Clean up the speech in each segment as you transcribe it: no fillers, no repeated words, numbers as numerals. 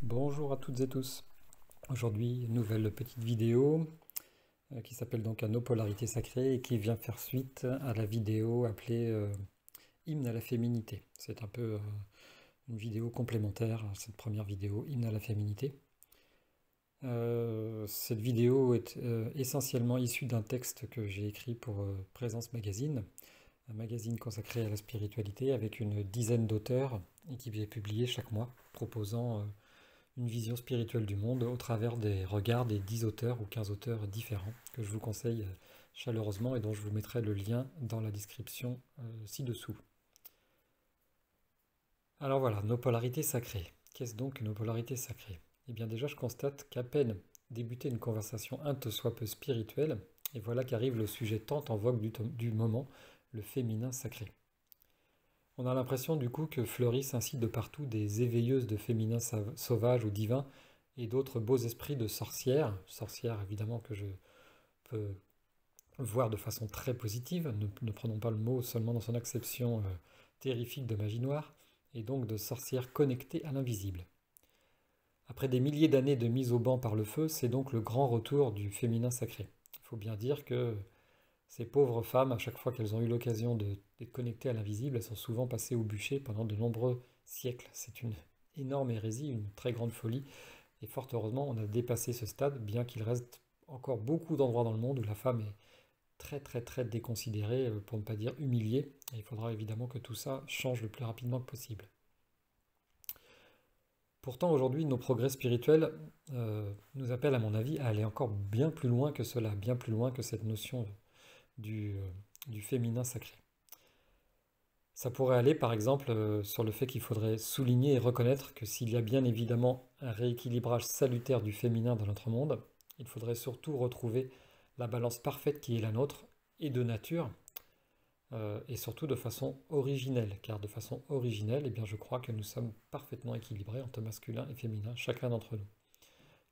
Bonjour à toutes et tous. Aujourd'hui, une nouvelle petite vidéo qui s'appelle donc à nos polarités sacrées et qui vient faire suite à la vidéo appelée Hymne à la féminité. C'est un peu une vidéo complémentaire à cette première vidéo, Hymne à la féminité. Cette vidéo est essentiellement issue d'un texte que j'ai écrit pour Présence Magazine, un magazine consacré à la spiritualité avec une dizaine d'auteurs et qui est publié chaque mois, proposant une vision spirituelle du monde au travers des regards des 10 auteurs ou 15 auteurs différents que je vous conseille chaleureusement et dont je vous mettrai le lien dans la description ci-dessous. Alors voilà, nos polarités sacrées. Qu'est-ce donc nos polarités sacrées? Eh bien déjà, je constate qu'à peine débuter une conversation un tant soit peu spirituelle, et voilà qu'arrive le sujet tant en vogue du moment, le féminin sacré. On a l'impression du coup que fleurissent ainsi de partout des éveilleuses de féminin sauvage ou divin et d'autres beaux esprits de sorcières, sorcières évidemment que je peux voir de façon très positive, ne prenons pas le mot seulement dans son acception terrifique de magie noire, et donc de sorcières connectées à l'invisible. Après des milliers d'années de mise au banc par le feu, c'est donc le grand retour du féminin sacré. Il faut bien dire que ces pauvres femmes, à chaque fois qu'elles ont eu l'occasion d'être connectées à l'invisible, elles sont souvent passées au bûcher pendant de nombreux siècles. C'est une énorme hérésie, une très grande folie. Et fort heureusement, on a dépassé ce stade, bien qu'il reste encore beaucoup d'endroits dans le monde où la femme est très très très déconsidérée, pour ne pas dire humiliée. Et il faudra évidemment que tout ça change le plus rapidement possible. Pourtant, aujourd'hui, nos progrès spirituels nous appellent, à mon avis, à aller encore bien plus loin que cela, bien plus loin que cette notion du, euh, du féminin sacré. Ça pourrait aller par exemple sur le fait qu'il faudrait souligner et reconnaître que s'il y a bien évidemment un rééquilibrage salutaire du féminin dans notre monde, il faudrait surtout retrouver la balance parfaite qui est la nôtre et de nature, et surtout de façon originelle, car de façon originelle, eh bien, je crois que nous sommes parfaitement équilibrés entre masculin et féminin, chacun d'entre nous.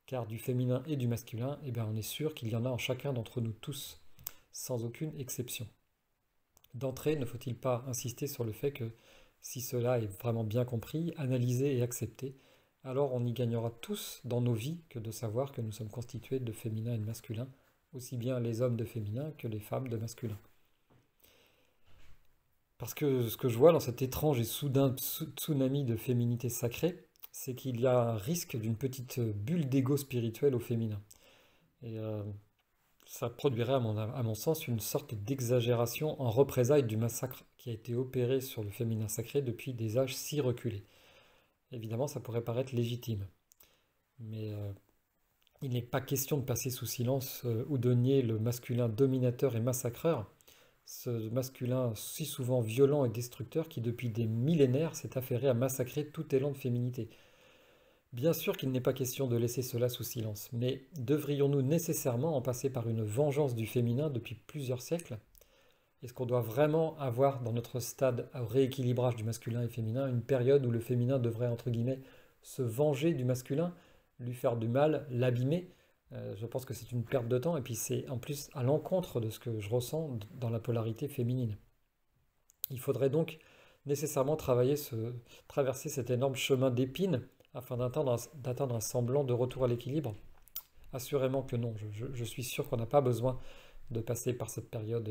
Car du féminin et du masculin, eh bien, on est sûr qu'il y en a en chacun d'entre nous tous, sans aucune exception. D'entrée, ne faut-il pas insister sur le fait que si cela est vraiment bien compris, analysé et accepté, alors on y gagnera tous dans nos vies que de savoir que nous sommes constitués de féminin et de masculin, aussi bien les hommes de féminin que les femmes de masculin. Parce que ce que je vois dans cet étrange et soudain tsunami de féminité sacrée, c'est qu'il y a un risque d'une petite bulle d'ego spirituel au féminin. Et ça produirait, à mon sens, une sorte d'exagération en représailles du massacre qui a été opéré sur le féminin sacré depuis des âges si reculés. Évidemment, ça pourrait paraître légitime, mais il n'est pas question de passer sous silence ou de nier le masculin dominateur et massacreur, ce masculin si souvent violent et destructeur qui depuis des millénaires s'est affairé à massacrer tout élan de féminité. Bien sûr qu'il n'est pas question de laisser cela sous silence, mais devrions-nous nécessairement en passer par une vengeance du féminin depuis plusieurs siècles? Est-ce qu'on doit vraiment avoir dans notre stade au rééquilibrage du masculin et féminin une période où le féminin devrait, entre guillemets, se venger du masculin, lui faire du mal, l'abîmer? Je pense que c'est une perte de temps et puis c'est en plus à l'encontre de ce que je ressens dans la polarité féminine. Il faudrait donc nécessairement traverser cet énorme chemin d'épines afin d'atteindre un semblant de retour à l'équilibre. Assurément que non, je suis sûr qu'on n'a pas besoin de passer par cette période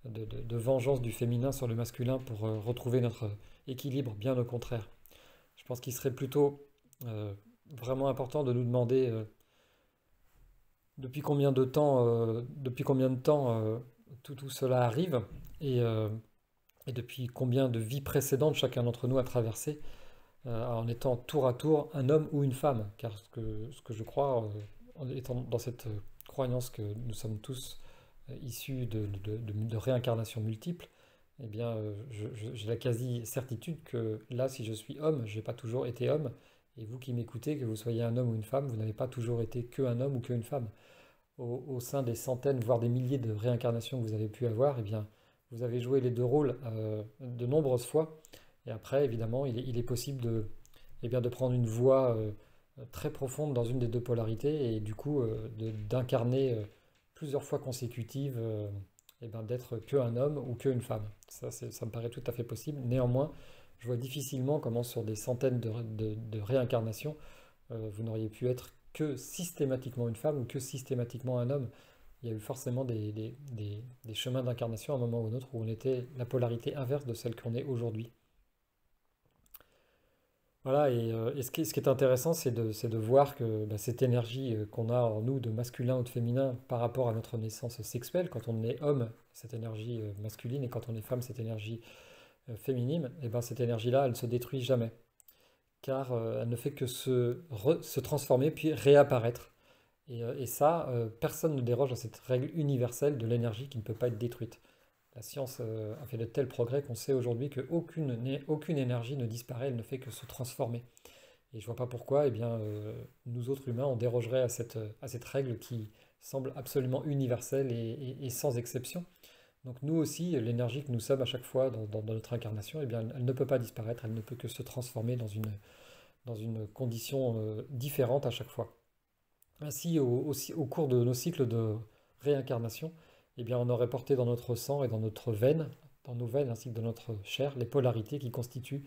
de vengeance du féminin sur le masculin pour retrouver notre équilibre, bien au contraire. Je pense qu'il serait plutôt vraiment important de nous demander depuis combien de temps tout cela arrive et, et depuis combien de vies précédentes chacun d'entre nous a traversé en étant tour à tour un homme ou une femme. Car ce que je crois, en étant dans cette croyance que nous sommes tous issus de réincarnations multiples, eh bien, j'ai la quasi-certitude que là, si je suis homme, je n'ai pas toujours été homme. Et vous qui m'écoutez, que vous soyez un homme ou une femme, vous n'avez pas toujours été qu'un homme ou qu'une femme. Au sein des centaines, voire des milliers de réincarnations que vous avez pu avoir, eh bien, vous avez joué les deux rôles de nombreuses fois. Et après, évidemment, il est possible eh bien, de prendre une voie très profonde dans une des deux polarités et du coup d'incarner plusieurs fois consécutives eh ben, d'être qu'un homme ou qu'une femme. Ça me paraît tout à fait possible. Néanmoins, Je vois difficilement comment sur des centaines de réincarnations, vous n'auriez pu être que systématiquement une femme ou que systématiquement un homme. Il y a eu forcément des chemins d'incarnation à un moment ou un autre où on était la polarité inverse de celle qu'on est aujourd'hui. Voilà, et ce qui est intéressant, c'est de voir que bah, cette énergie qu'on a en nous de masculin ou de féminin par rapport à notre naissance sexuelle, quand on est homme, cette énergie masculine, et quand on est femme, cette énergie féminine, et ben cette énergie-là, elle ne se détruit jamais, car elle ne fait que se transformer puis réapparaître. Et ça, personne ne déroge à cette règle universelle de l'énergie qui ne peut pas être détruite. La science a fait de tels progrès qu'on sait aujourd'hui qu'aucune énergie ne disparaît, elle ne fait que se transformer. Et je vois pas pourquoi, eh bien, nous autres humains, on dérogerait à cette règle qui semble absolument universelle et sans exception. Donc nous aussi, l'énergie que nous sommes à chaque fois dans notre incarnation, eh bien, elle ne peut pas disparaître, elle ne peut que se transformer dans une condition différente à chaque fois. Ainsi, au cours de nos cycles de réincarnation, eh bien, on aurait porté dans notre sang et dans notre veine, dans nos veines ainsi que dans notre chair, les polarités qui constituent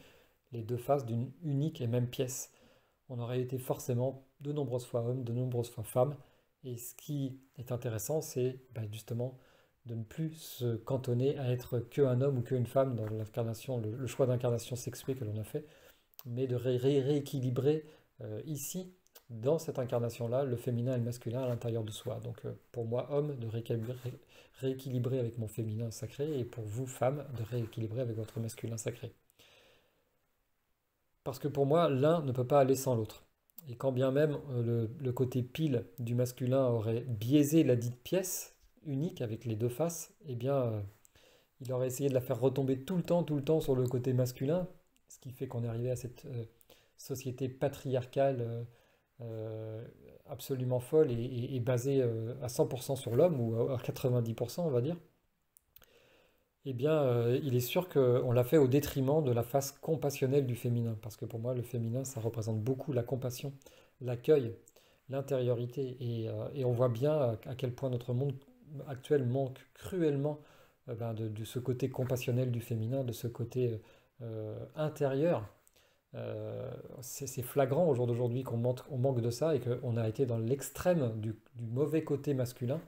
les deux faces d'une unique et même pièce. On aurait été forcément de nombreuses fois homme, de nombreuses fois femme. Et ce qui est intéressant, c'est justement de ne plus se cantonner à être qu'un homme ou qu'une femme dans l'incarnation, le choix d'incarnation sexuée que l'on a fait, mais de rééquilibrer ici, dans cette incarnation-là, le féminin et le masculin à l'intérieur de soi. Donc pour moi, homme, de rééquilibrer avec mon féminin sacré, et pour vous, femme, de rééquilibrer avec votre masculin sacré. Parce que pour moi, l'un ne peut pas aller sans l'autre. Et quand bien même le côté pile du masculin aurait biaisé la dite pièce unique avec les deux faces, eh bien, il aurait essayé de la faire retomber tout le temps sur le côté masculin, ce qui fait qu'on est arrivé à cette société patriarcale euh, absolument folle et basée à 100% sur l'homme, ou à 90% on va dire. Eh bien, il est sûr qu'on l'a fait au détriment de la face compassionnelle du féminin, parce que pour moi, le féminin, ça représente beaucoup la compassion, l'accueil, l'intériorité, et on voit bien à quel point notre monde actuel manque cruellement de ce côté compassionnel du féminin, de ce côté intérieur. C'est flagrant au jour d'aujourd'hui qu'on manque de ça et qu'on a été dans l'extrême du mauvais côté masculin,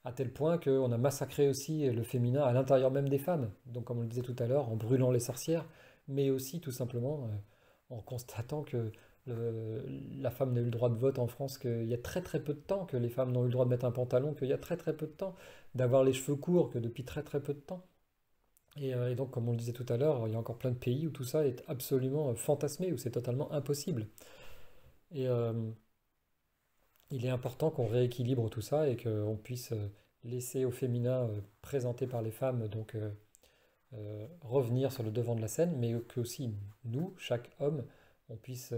à tel point qu'on a massacré aussi le féminin à l'intérieur même des femmes. Donc comme on le disait tout à l'heure, en brûlant les sorcières, mais aussi tout simplement en constatant que la femme n'a eu le droit de vote en France qu'il y a très très peu de temps, que les femmes n'ont eu le droit de mettre un pantalon qu'il y a très très peu de temps, d'avoir les cheveux courts que depuis très très peu de temps. Et donc comme on le disait tout à l'heure, il y a encore plein de pays où tout ça est absolument fantasmé, où c'est totalement impossible. Et il est important qu'on rééquilibre tout ça et qu'on puisse laisser au féminin présenté par les femmes donc revenir sur le devant de la scène, mais que aussi nous, chaque homme, on puisse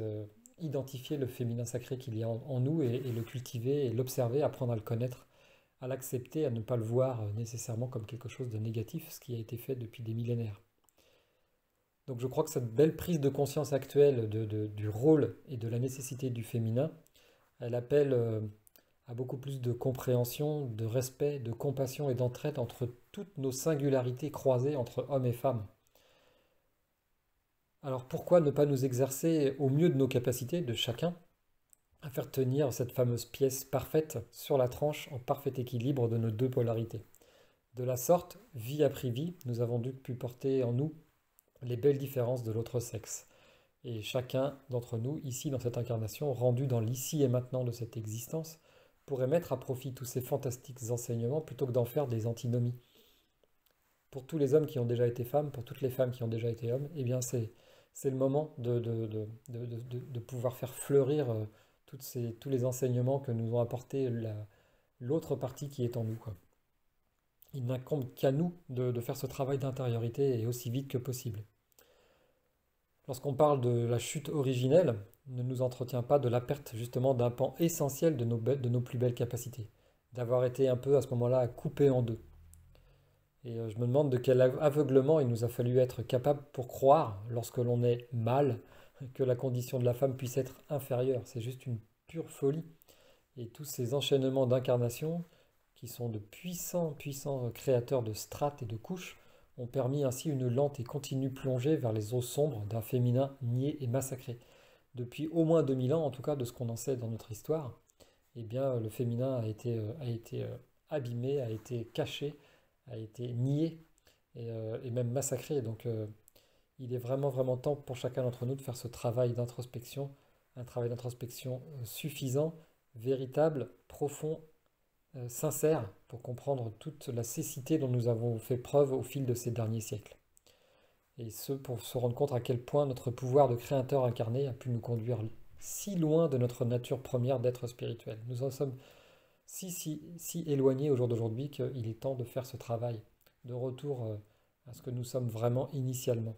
identifier le féminin sacré qu'il y a en nous et le cultiver et l'observer, apprendre à le connaître, à l'accepter, à ne pas le voir nécessairement comme quelque chose de négatif, ce qui a été fait depuis des millénaires. Donc je crois que cette belle prise de conscience actuelle du rôle et de la nécessité du féminin, elle appelle à beaucoup plus de compréhension, de respect, de compassion et d'entraide entre toutes nos singularités croisées entre hommes et femmes. Alors pourquoi ne pas nous exercer au mieux de nos capacités, de chacun, à faire tenir cette fameuse pièce parfaite sur la tranche en parfait équilibre de nos deux polarités? De la sorte, vie après vie, nous avons dû pu porter en nous les belles différences de l'autre sexe. Et chacun d'entre nous, ici dans cette incarnation, rendu dans l'ici et maintenant de cette existence, pourrait mettre à profit tous ces fantastiques enseignements plutôt que d'en faire des antinomies. Pour tous les hommes qui ont déjà été femmes, pour toutes les femmes qui ont déjà été hommes, eh bien c'est le moment de pouvoir faire fleurir tous les enseignements que nous ont apportés l'autre partie qui est en nous, quoi. Il n'incombe qu'à nous de faire ce travail d'intériorité et aussi vite que possible. Lorsqu'on parle de la chute originelle, ne nous entretient pas de la perte justement d'un pan essentiel de nos plus belles capacités, d'avoir été un peu à ce moment-là coupé en deux. Et je me demande de quel aveuglement il nous a fallu être capable pour croire, lorsque l'on est mâle, que la condition de la femme puisse être inférieure. C'est juste une pure folie. Et tous ces enchaînements d'incarnation, qui sont de puissants, puissants créateurs de strates et de couches, ont permis ainsi une lente et continue plongée vers les eaux sombres d'un féminin nié et massacré. Depuis au moins 2000 ans, en tout cas de ce qu'on en sait dans notre histoire, eh bien, le féminin a été abîmé, a été caché, a été nié et même massacré. Donc, il est vraiment, vraiment temps pour chacun d'entre nous de faire ce travail d'introspection, un travail d'introspection suffisant, véritable, profond, sincère, pour comprendre toute la cécité dont nous avons fait preuve au fil de ces derniers siècles. Et ce, pour se rendre compte à quel point notre pouvoir de créateur incarné a pu nous conduire si loin de notre nature première d'être spirituel. Nous en sommes si éloignés au jour d'aujourd'hui qu'il est temps de faire ce travail de retour à ce que nous sommes vraiment initialement.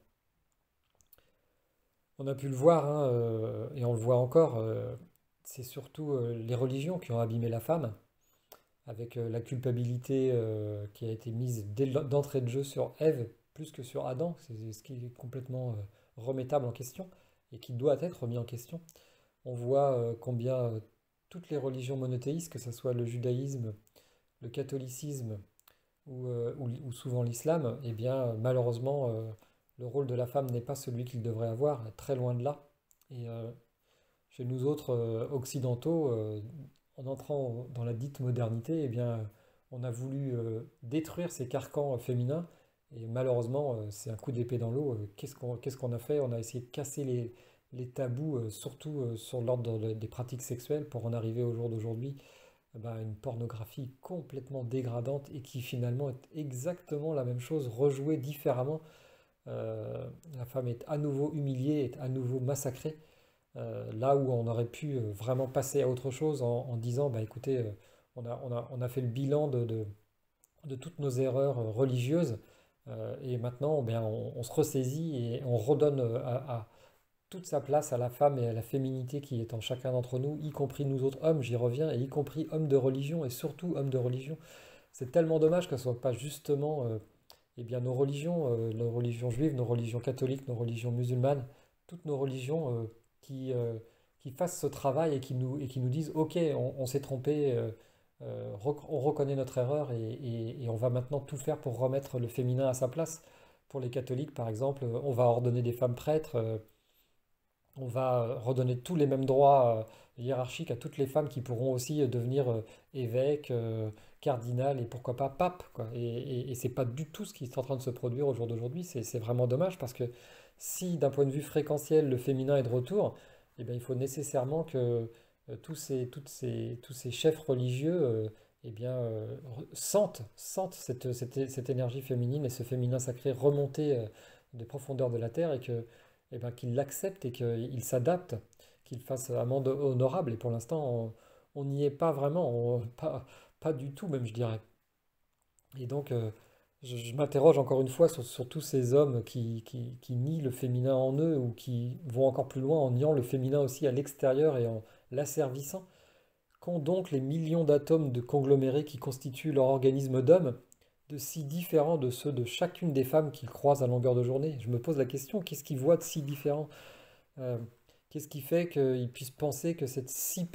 On a pu le voir, hein, et on le voit encore, c'est surtout les religions qui ont abîmé la femme, avec la culpabilité qui a été mise d'entrée de jeu sur Ève plus que sur Adam, c'est ce qui est complètement remettable en question et qui doit être remis en question. On voit combien toutes les religions monothéistes, que ce soit le judaïsme, le catholicisme ou souvent l'islam, eh bien malheureusement le rôle de la femme n'est pas celui qu'il devrait avoir, très loin de là. Et chez nous autres occidentaux, en entrant dans la dite modernité, eh bien on a voulu détruire ces carcans féminins. Et malheureusement, c'est un coup d'épée dans l'eau. Qu'est-ce qu'on a fait? On a essayé de casser les tabous, surtout sur l'ordre des pratiques sexuelles, pour en arriver au jour d'aujourd'hui à une pornographie complètement dégradante et qui finalement est exactement la même chose, rejouée différemment. La femme est à nouveau humiliée, est à nouveau massacrée, là où on aurait pu vraiment passer à autre chose en disant, bah écoutez, on a fait le bilan de toutes nos erreurs religieuses, et maintenant, ben, on se ressaisit et on redonne à toute sa place à la femme et à la féminité qui est en chacun d'entre nous, y compris nous autres hommes, j'y reviens, et y compris hommes de religion, et surtout hommes de religion. C'est tellement dommage que ce ne soit pas justement eh bien, nos religions juives, nos religions catholiques, nos religions musulmanes, toutes nos religions qui fassent ce travail et qui nous disent, OK, on s'est trompé, on reconnaît notre erreur et on va maintenant tout faire pour remettre le féminin à sa place. Pour les catholiques, par exemple, on va ordonner des femmes prêtres, on va redonner tous les mêmes droits hiérarchiques à toutes les femmes qui pourront aussi devenir évêques, cardinal et pourquoi pas pape, quoi. Et c'est pas du tout ce qui est en train de se produire au jour d'aujourd'hui. C'est vraiment dommage parce que si d'un point de vue fréquentiel le féminin est de retour, eh bien, il faut nécessairement que tous ces chefs religieux eh bien, sentent cette énergie féminine et ce féminin sacré remonter des profondeurs de la terre et que eh ben, qu'il l'accepte et qu'il s'adapte, qu'il fasse amende honorable. Et pour l'instant, on n'y est pas vraiment, pas du tout même, je dirais. Et donc, je m'interroge encore une fois sur tous ces hommes qui nient le féminin en eux ou qui vont encore plus loin en niant le féminin aussi à l'extérieur et en l'asservissant. Qu'ont donc les millions d'atomes de conglomérés qui constituent leur organisme d'homme de si différents de ceux de chacune des femmes qu'ils croisent à longueur de journée? Je me pose la question, qu'est-ce qu'ils voient de si différent? Euh, Qu'est-ce qui fait qu'ils puissent penser que cette si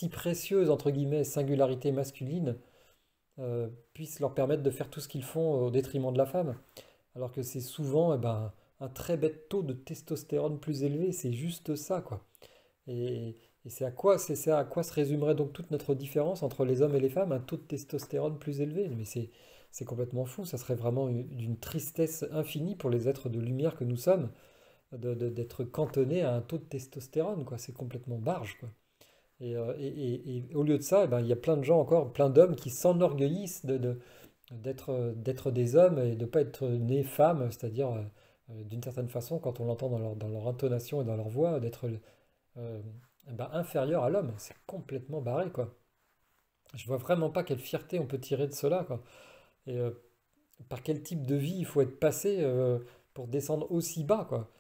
précieuse, entre guillemets, singularité masculine puisse leur permettre de faire tout ce qu'ils font au détriment de la femme? Alors que c'est souvent un très bête taux de testostérone plus élevé, c'est juste ça, quoi. Et c'est à quoi se résumerait donc toute notre différence entre les hommes et les femmes, un taux de testostérone plus élevé. Mais c'est complètement fou, ça serait vraiment d'une tristesse infinie pour les êtres de lumière que nous sommes, d'être cantonnés à un taux de testostérone, quoi. C'est complètement barge, quoi. Et au lieu de ça, il y a plein de gens encore, plein d'hommes qui s'enorgueillissent d'être des hommes et de ne pas être nés femmes, c'est-à-dire d'une certaine façon, quand on l'entend dans leur intonation et dans leur voix, d'être euh, inférieur à l'homme. C'est complètement barré, quoi. Je vois vraiment pas quelle fierté on peut tirer de cela, quoi. Et par quel type de vie il faut être passé pour descendre aussi bas, quoi.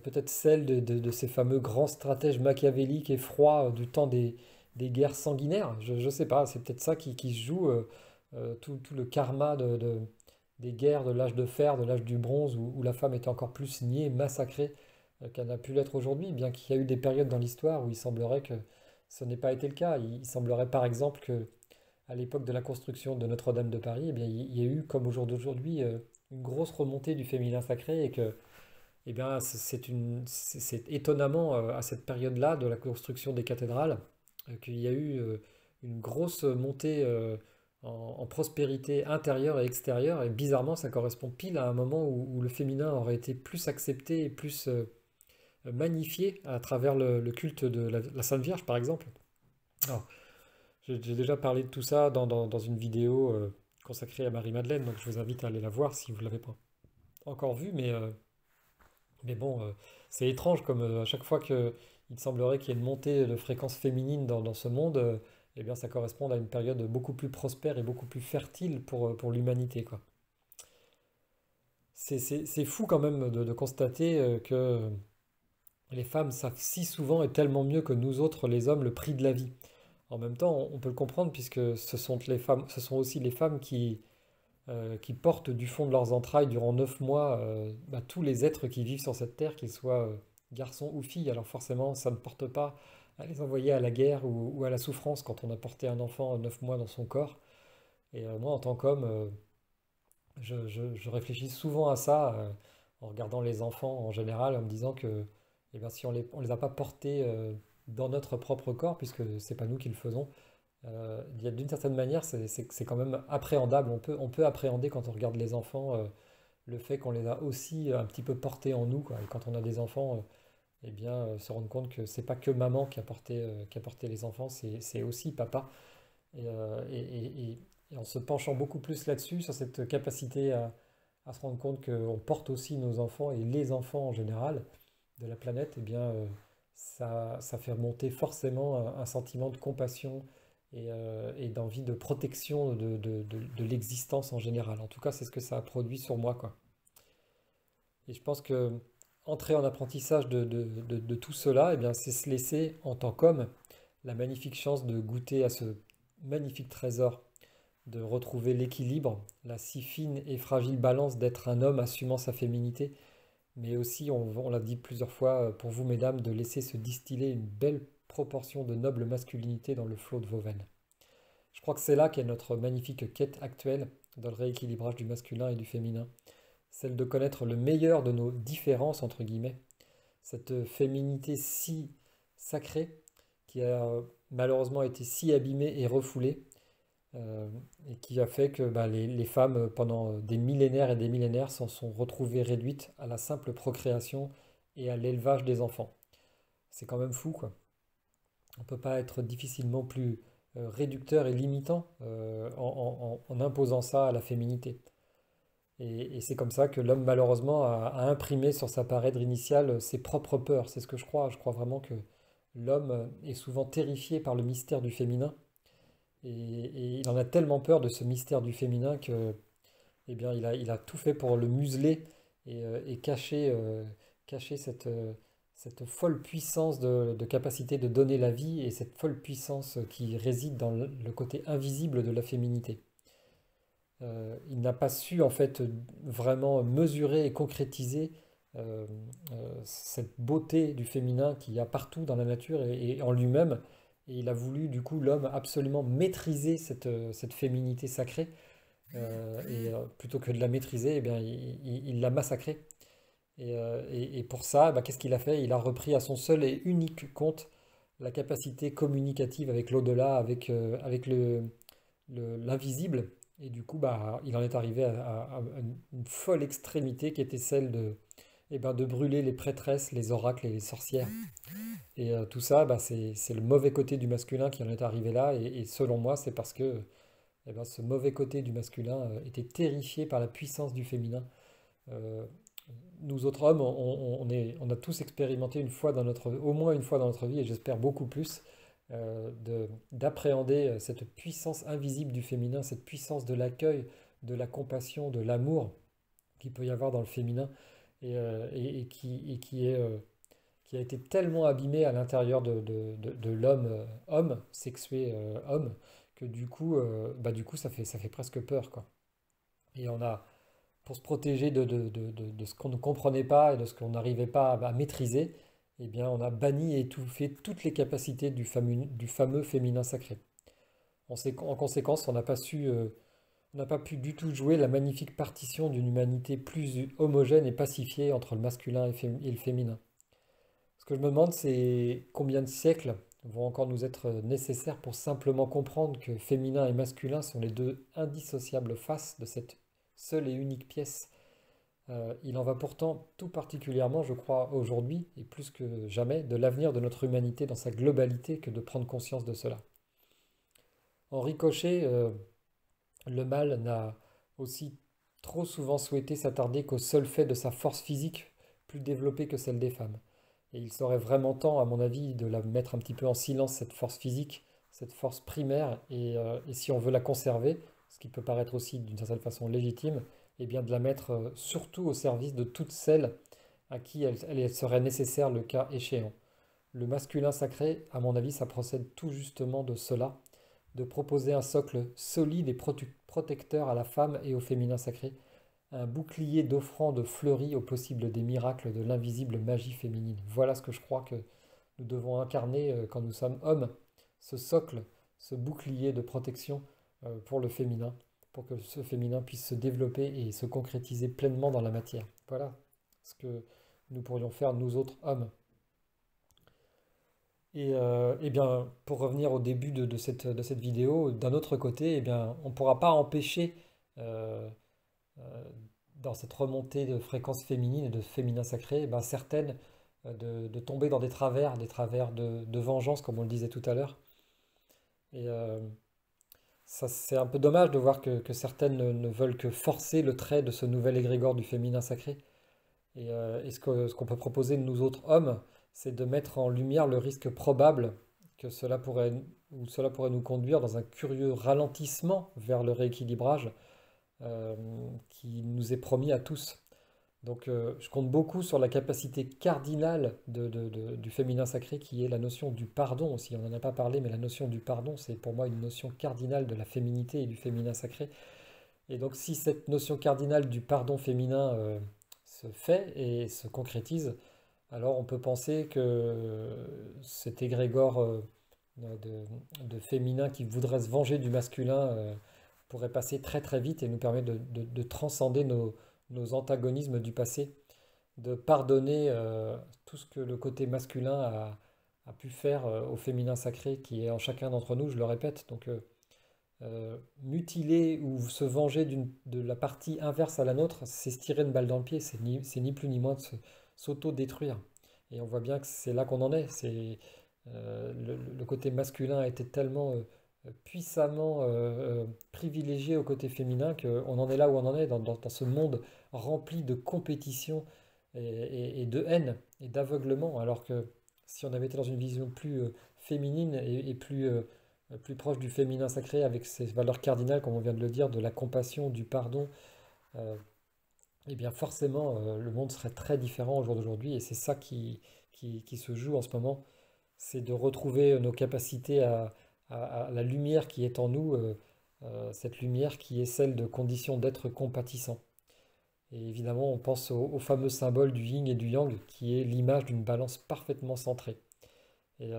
Peut-être celle de ces fameux grands stratèges machiavéliques et froids du temps des guerres sanguinaires. Je sais pas, c'est peut-être ça qui se joue, tout le karma des guerres de l'âge de fer, de l'âge du bronze, où la femme était encore plus niée, massacrée qu'elle n'a pu l'être aujourd'hui, bien qu'il y a eu des périodes dans l'histoire où il semblerait que ce n'ait pas été le cas. Il semblerait par exemple que à l'époque de la construction de Notre-Dame de Paris, eh bien, il y a eu, comme au jour d'aujourd'hui, une grosse remontée du féminin sacré et que eh bien, c'est étonnamment à cette période-là de la construction des cathédrales qu'il y a eu une grosse montée en prospérité intérieure et extérieure. Et bizarrement, ça correspond pile à un moment où le féminin aurait été plus accepté et plus magnifié à travers le culte de la Sainte Vierge, par exemple. Alors, j'ai déjà parlé de tout ça dans une vidéo consacrée à Marie-Madeleine, donc je vous invite à aller la voir si vous ne l'avez pas encore vue, mais bon, c'est étrange comme à chaque fois qu'il semblerait qu'il y ait une montée de fréquence féminine dans ce monde, eh bien ça correspond à une période beaucoup plus prospère et beaucoup plus fertile pour l'humanité, quoi. C'est fou quand même de constater que les femmes savent si souvent et tellement mieux que nous autres, les hommes, le prix de la vie. En même temps, on peut le comprendre puisque ce sont les femmes, ce sont aussi les femmes qui portent du fond de leurs entrailles durant 9 mois bah, tous les êtres qui vivent sur cette terre, qu'ils soient garçons ou filles. Alors forcément, ça ne porte pas à les envoyer à la guerre ou à la souffrance quand on a porté un enfant 9 mois dans son corps. Et moi, en tant qu'homme, je réfléchis souvent à ça en regardant les enfants en général, en me disant que eh bien, si on les a pas portés dans notre propre corps, puisque c'est pas nous qui le faisons, d'une certaine manière, c'est quand même appréhendable. On peut appréhender quand on regarde les enfants le fait qu'on les a aussi un petit peu portés en nous, quoi. Et quand on a des enfants, eh bien, se rendre compte que c'est pas que maman qui a porté les enfants, c'est aussi papa. Et en se penchant beaucoup plus là-dessus, sur cette capacité à se rendre compte qu'on porte aussi nos enfants et les enfants en général de la planète, eh bien, ça fait remonter forcément un sentiment de compassion et d'envie de protection de l'existence en général. En tout cas, c'est ce que ça a produit sur moi, quoi. Et je pense que entrer en apprentissage de tout cela, eh bien, c'est se laisser, en tant qu'homme, la magnifique chance de goûter à ce magnifique trésor, de retrouver l'équilibre, la si fine et fragile balance d'être un homme assumant sa féminité, mais aussi, on l'a dit plusieurs fois pour vous, mesdames, de laisser se distiller une belle proportion de noble masculinité dans le flot de vos veines. Je crois que c'est là qu'est notre magnifique quête actuelle dans le rééquilibrage du masculin et du féminin, celle de connaître le meilleur de nos différences, entre guillemets, cette féminité si sacrée qui a malheureusement été si abîmée et refoulée, euh, et qui a fait que bah, les femmes, pendant des millénaires et des millénaires, s'en sont retrouvées réduites à la simple procréation et à l'élevage des enfants. C'est quand même fou, quoi. On ne peut pas être difficilement plus réducteur et limitant en imposant ça à la féminité. Et c'est comme ça que l'homme, malheureusement, a imprimé sur sa parèdre initiale ses propres peurs. C'est ce que je crois. Je crois vraiment que l'homme est souvent terrifié par le mystère du féminin. Et il en a tellement peur de ce mystère du féminin que, eh bien, il a tout fait pour le museler et cacher cette folle puissance de capacité de donner la vie et cette folle puissance qui réside dans le côté invisible de la féminité. Il n'a pas su en fait vraiment mesurer et concrétiser cette beauté du féminin qu'il y a partout dans la nature et en lui-même. Et il a voulu du coup l'homme absolument maîtriser cette féminité sacrée. Plutôt que de la maîtriser, eh bien, il l'a massacrée. Et pour ça, bah, qu'est-ce qu'il a fait? Il a repris à son seul et unique compte la capacité communicative avec l'au-delà, avec l'invisible. Et du coup, bah, il en est arrivé à une folle extrémité qui était celle eh ben, de brûler les prêtresses, les oracles et les sorcières. Et tout ça, bah, c'est le mauvais côté du masculin qui en est arrivé là. Et selon moi, c'est parce que eh ben, ce mauvais côté du masculin était terrifié par la puissance du féminin. Euh, Nous autres hommes, on a tous expérimenté au moins une fois dans notre vie, et j'espère beaucoup plus, d'appréhender cette puissance invisible du féminin, cette puissance de l'accueil, de la compassion, de l'amour qu'il peut y avoir dans le féminin, et qui a été tellement abîmé à l'intérieur de l'homme, homme, sexué homme, que du coup ça fait presque peur, quoi. Et pour se protéger de ce qu'on ne comprenait pas et de ce qu'on n'arrivait pas à maîtriser, eh bien, on a banni et étouffé toutes les capacités du fameux féminin sacré. En conséquence, on n'a pas su on n'a pas pu du tout jouer la magnifique partition d'une humanité plus homogène et pacifiée entre le masculin et le féminin. Ce que je me demande, c'est combien de siècles vont encore nous être nécessaires pour simplement comprendre que féminin et masculin sont les deux indissociables faces de cette seule et unique pièce. Il en va pourtant tout particulièrement, je crois, aujourd'hui, et plus que jamais, de l'avenir de notre humanité dans sa globalité que de prendre conscience de cela. En ricochet, le mal n'a aussi trop souvent souhaité s'attarder qu'au seul fait de sa force physique plus développée que celle des femmes. Et il serait vraiment temps, à mon avis, de la mettre un petit peu en silence, cette force physique, cette force primaire, et si on veut la conserver, ce qui peut paraître aussi d'une certaine façon légitime, eh bien de la mettre surtout au service de toutes celles à qui elle serait nécessaire le cas échéant. Le masculin sacré, à mon avis, ça procède tout justement de cela, de proposer un socle solide et protecteur à la femme et au féminin sacré, un bouclier d'offrandes fleuries au possible des miracles de l'invisible magie féminine. Voilà ce que je crois que nous devons incarner quand nous sommes hommes, ce socle, ce bouclier de protection pour le féminin, pour que ce féminin puisse se développer et se concrétiser pleinement dans la matière. Voilà ce que nous pourrions faire, nous autres hommes. Et bien, pour revenir au début de cette vidéo, d'un autre côté, eh bien, on ne pourra pas empêcher euh, euh, dans cette remontée de fréquences féminines et de féminin sacré, eh ben, certaines de tomber dans des travers de vengeance, comme on le disait tout à l'heure. Et ça, c'est un peu dommage de voir que certaines ne veulent que forcer le trait de ce nouvel égrégore du féminin sacré. Et ce qu'on peut proposer de nous autres hommes, c'est de mettre en lumière le risque probable que cela pourrait nous conduire dans un curieux ralentissement vers le rééquilibrage euh, qui nous est promis à tous. Donc je compte beaucoup sur la capacité cardinale du féminin sacré qui est la notion du pardon aussi. On n'en a pas parlé, mais la notion du pardon, c'est pour moi une notion cardinale de la féminité et du féminin sacré. Et donc si cette notion cardinale du pardon féminin se fait et se concrétise, alors on peut penser que cet égrégore de féminin qui voudrait se venger du masculin pourrait passer très très vite et nous permettre de transcender nos antagonismes du passé, de pardonner tout ce que le côté masculin a pu faire au féminin sacré qui est en chacun d'entre nous, je le répète. Donc mutiler ou se venger de la partie inverse à la nôtre, c'est se tirer une balle dans le pied, c'est ni plus ni moins de s'auto-détruire. Et on voit bien que c'est là qu'on en est. Le côté masculin a été tellement puissamment privilégié au côté féminin qu'on en est là où on en est, dans ce monde rempli de compétition et de haine et d'aveuglement. Alors que si on avait été dans une vision plus féminine et plus proche du féminin sacré avec ses valeurs cardinales, comme on vient de le dire, de la compassion, du pardon, euh, eh bien forcément le monde serait très différent au jour d'aujourd'hui et c'est ça qui se joue en ce moment, c'est de retrouver nos capacités à la lumière qui est en nous, cette lumière qui est celle de conditions d'être compatissant. Et évidemment, on pense au fameux symbole du yin et du yang, qui est l'image d'une balance parfaitement centrée. Et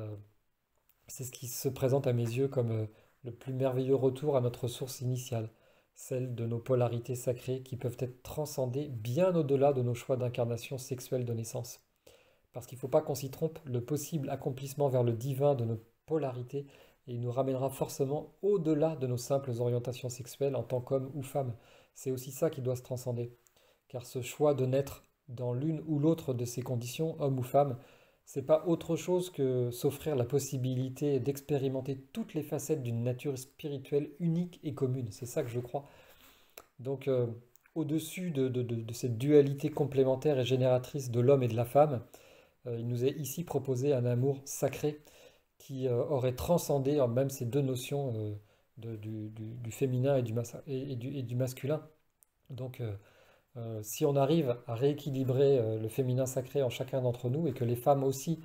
c'est ce qui se présente à mes yeux comme le plus merveilleux retour à notre source initiale, celle de nos polarités sacrées qui peuvent être transcendées bien au-delà de nos choix d'incarnation sexuelle de naissance. Parce qu'il ne faut pas qu'on s'y trompe, le possible accomplissement vers le divin de nos polarités il nous ramènera forcément au-delà de nos simples orientations sexuelles en tant qu'homme ou femme. C'est aussi ça qui doit se transcender. Car ce choix de naître dans l'une ou l'autre de ces conditions, homme ou femme, c'est pas autre chose que s'offrir la possibilité d'expérimenter toutes les facettes d'une nature spirituelle unique et commune. C'est ça que je crois. Donc, au-dessus de cette dualité complémentaire et génératrice de l'homme et de la femme, il nous est ici proposé un amour sacré qui aurait transcendé même ces deux notions du féminin et du masculin. Donc, si on arrive à rééquilibrer le féminin sacré en chacun d'entre nous et que les femmes aussi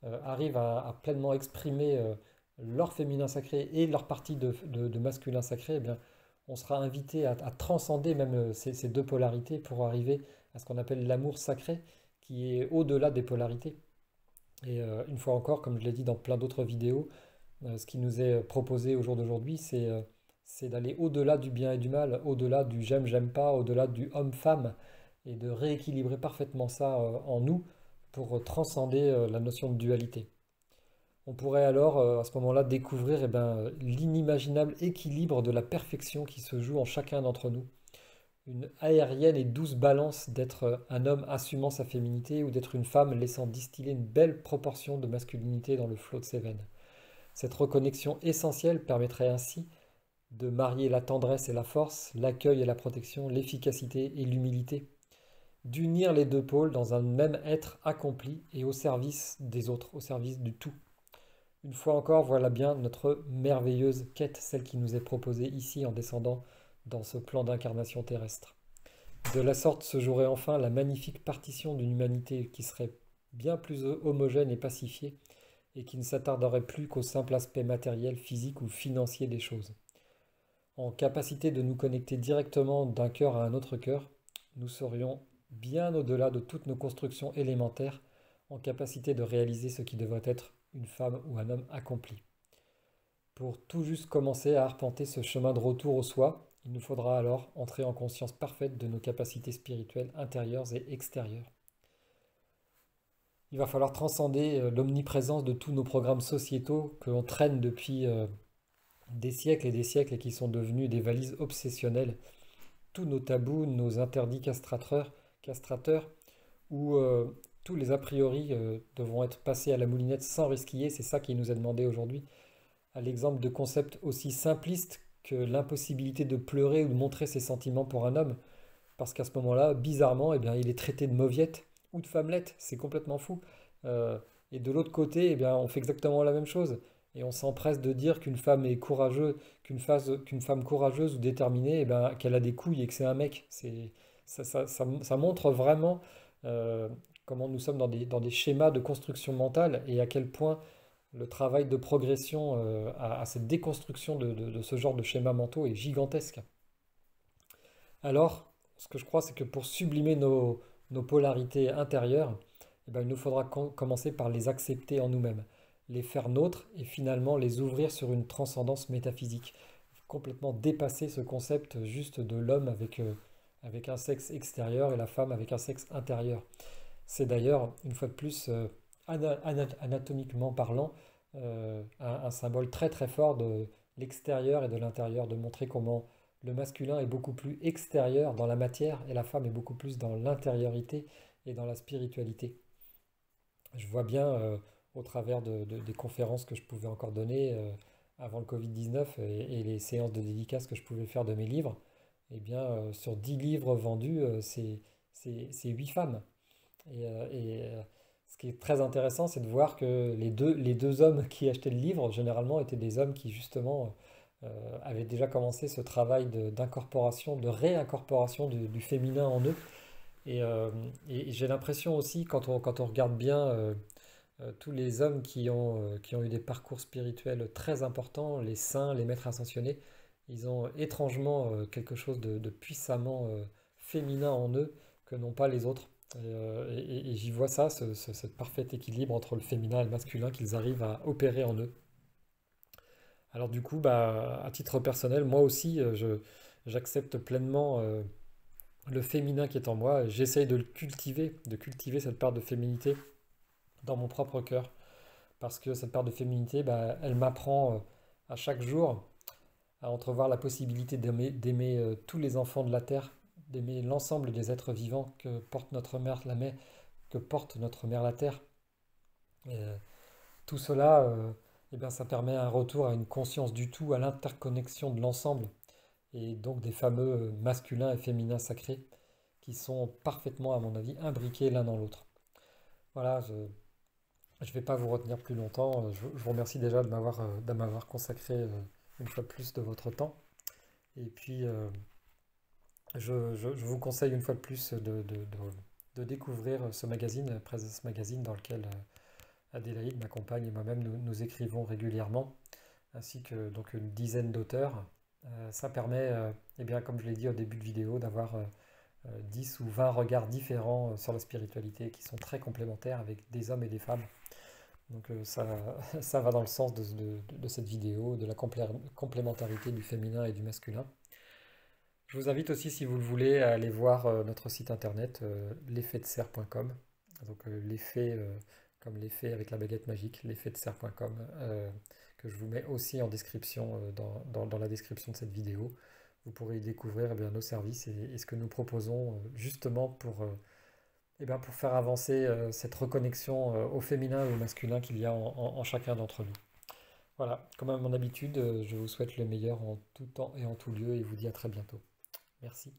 arrivent à pleinement exprimer leur féminin sacré et leur partie de masculin sacré, eh bien, on sera invité à transcender même ces deux polarités pour arriver à ce qu'on appelle l'amour sacré, qui est au-delà des polarités. Et une fois encore, comme je l'ai dit dans plein d'autres vidéos, ce qui nous est proposé au jour d'aujourd'hui, c'est d'aller au-delà du bien et du mal, au-delà du j'aime, j'aime pas, au-delà du homme-femme, et de rééquilibrer parfaitement ça en nous pour transcender la notion de dualité. On pourrait alors à ce moment-là découvrir l'inimaginable équilibre de la perfection qui se joue en chacun d'entre nous. Une aérienne et douce balance d'être un homme assumant sa féminité ou d'être une femme laissant distiller une belle proportion de masculinité dans le flot de ses veines. Cette reconnexion essentielle permettrait ainsi de marier la tendresse et la force, l'accueil et la protection, l'efficacité et l'humilité, d'unir les deux pôles dans un même être accompli et au service des autres, au service du tout. Une fois encore, voilà bien notre merveilleuse quête, celle qui nous est proposée ici en descendant dans ce plan d'incarnation terrestre. De la sorte se jouerait enfin la magnifique partition d'une humanité qui serait bien plus homogène et pacifiée et qui ne s'attarderait plus qu'au simple aspect matériel, physique ou financier des choses. En capacité de nous connecter directement d'un cœur à un autre cœur, nous serions bien au-delà de toutes nos constructions élémentaires, en capacité de réaliser ce qui devrait être une femme ou un homme accompli. Pour tout juste commencer à arpenter ce chemin de retour au soi, il nous faudra alors entrer en conscience parfaite de nos capacités spirituelles intérieures et extérieures. Il va falloir transcender l'omniprésence de tous nos programmes sociétaux que l'on traîne depuis des siècles et des siècles et qui sont devenus des valises obsessionnelles. Tous nos tabous, nos interdits castrateurs où tous les a priori devront être passés à la moulinette sans risquiller, c'est ça qui nous est demandé aujourd'hui. À l'exemple de concepts aussi simplistes que l'impossibilité de pleurer ou de montrer ses sentiments pour un homme, parce qu'à ce moment-là, bizarrement, eh bien, il est traité de mauviette ou de femmelette, c'est complètement fou. Euh, et de l'autre côté, eh bien, on fait exactement la même chose. Et on s'empresse de dire qu'une femme est courageuse, qu'une femme courageuse ou déterminée, eh ben, qu'elle a des couilles et que c'est un mec. Ça montre vraiment euh, comment nous sommes dans des schémas de construction mentale et à quel point le travail de progression à cette déconstruction de ce genre de schémas mentaux est gigantesque. Alors, ce que je crois, c'est que pour sublimer nos polarités intérieures, eh ben, il nous faudra commencer par les accepter en nous-mêmes, les faire nôtres et finalement les ouvrir sur une transcendance métaphysique, complètement dépasser ce concept juste de l'homme avec un sexe extérieur et la femme avec un sexe intérieur. C'est d'ailleurs, une fois de plus, anatomiquement parlant, un symbole très très fort de l'extérieur et de l'intérieur, de montrer comment le masculin est beaucoup plus extérieur dans la matière et la femme est beaucoup plus dans l'intériorité et dans la spiritualité. Je vois bien au travers des conférences que je pouvais encore donner avant le Covid-19 et les séances de dédicaces que je pouvais faire de mes livres, eh bien, sur 10 livres vendus, c'est 8 femmes. Ce qui est très intéressant, c'est de voir que les deux hommes qui achetaient le livre, généralement, étaient des hommes qui, justement, avaient déjà commencé ce travail d'incorporation, de réincorporation du féminin en eux. Et, euh, et j'ai l'impression aussi, quand on regarde bien tous les hommes qui ont eu des parcours spirituels très importants, les saints, les maîtres ascensionnés, ils ont étrangement quelque chose de puissamment féminin en eux que n'ont pas les autres. Et j'y vois ça, ce parfait équilibre entre le féminin et le masculin qu'ils arrivent à opérer en eux. Alors du coup, bah, à titre personnel, moi aussi, j'accepte pleinement le féminin qui est en moi. Et j'essaye de cultiver cette part de féminité dans mon propre cœur. Parce que cette part de féminité, bah, elle m'apprend à chaque jour à entrevoir la possibilité d'aimer tous les enfants de la terre, d'aimer l'ensemble des êtres vivants que porte notre mère que porte notre mère la terre. Et, tout cela, eh bien, ça permet un retour à une conscience du tout, à l'interconnexion de l'ensemble, et donc des fameux masculins et féminins sacrés, qui sont parfaitement, à mon avis, imbriqués l'un dans l'autre. Voilà, je ne vais pas vous retenir plus longtemps. Je vous remercie déjà de m'avoir consacré une fois de plus de votre temps. Et puis, je vous conseille une fois de plus de découvrir ce magazine, Presence Magazine, dans lequel Adélaïde m'accompagne et moi-même nous écrivons régulièrement, ainsi que donc une dizaine d'auteurs. Ça permet, eh bien, comme je l'ai dit au début de vidéo, d'avoir 10 ou 20 regards différents sur la spiritualité qui sont très complémentaires avec des hommes et des femmes. Donc ça va dans le sens de cette vidéo, de la complémentarité du féminin et du masculin. Je vous invite aussi, si vous le voulez, à aller voir notre site internet, l'effet-de-serre.com. Donc l'effet, comme l'effet avec la baguette magique, l'effet-de-serre.com, que je vous mets aussi en description, dans la description de cette vidéo. Vous pourrez y découvrir nos services et ce que nous proposons justement pour faire avancer cette reconnexion au féminin et au masculin qu'il y a en chacun d'entre nous. Voilà, comme à mon habitude, je vous souhaite le meilleur en tout temps et en tout lieu et vous dis à très bientôt. Merci.